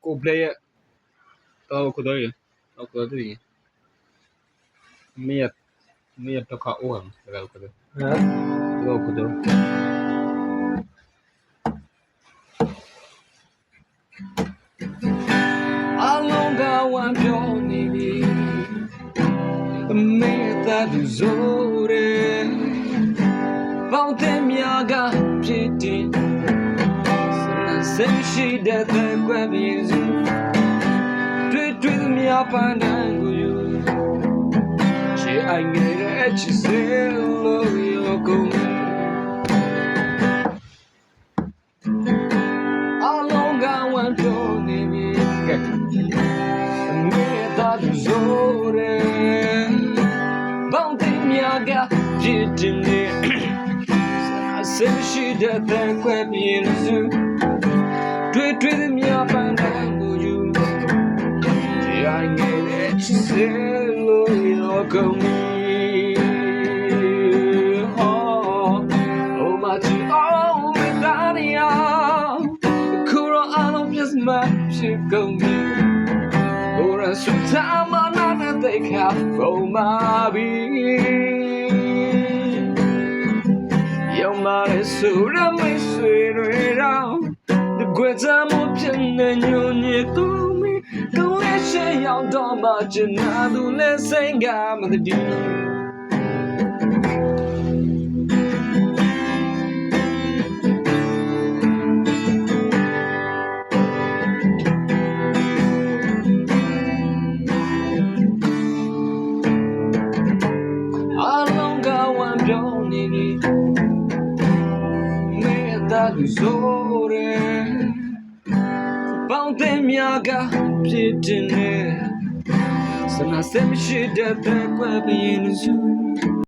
ကိုပလေတော့ကိုတော့တော့ကိုတော့မေတော့ခါအိုဟမ်ဒါကိုတော့ကိုတော့အလုံးကဝမ်းပြောနေပြီမေတာသူဇိုးရဲပေါင်းတဲ့မြာကဖြစ်တယ်ဆက်ရှိတဲ့ကွယ်ပြင်းစုတွေ့သူများပန်းတန်းကိုယူချေအိုင်ငယ်ရဲ့ချစ်စလို့ရောကုန်အလုံးကဝမ်းပြောနေပြီမေတာသူဇိုးရဲပေါင်းတဲ့မြာကဖြစ်တယ်ဆက်ရှိတဲ့ကွယ်ပြင်းစုတွေ့သူများပန်းတန်းကိုယူချေအိုင်ငယ်ရဲ့ချစ်စလို့ရောကုန်ဖြစ်ကုန်ပြီကိုရစွတ်သားမနာတဲ့ခါပုံမာပြီရောင်မာရဲ့ဆိုရမိတ်ဆွေတွေတော့ဒီကွယ်သားမှုဖြစ်နေညွန်ညတူမီကိုလည်းရှေ့ရောက်တော့မှကျနာသူလည်းစိတ်ကမတည်လူစိုးတယ်ပေါင်းတဲ့မြာကဖြစ်တယ်စနာစမရှိတဲ့ကွယ်ပြင်းစု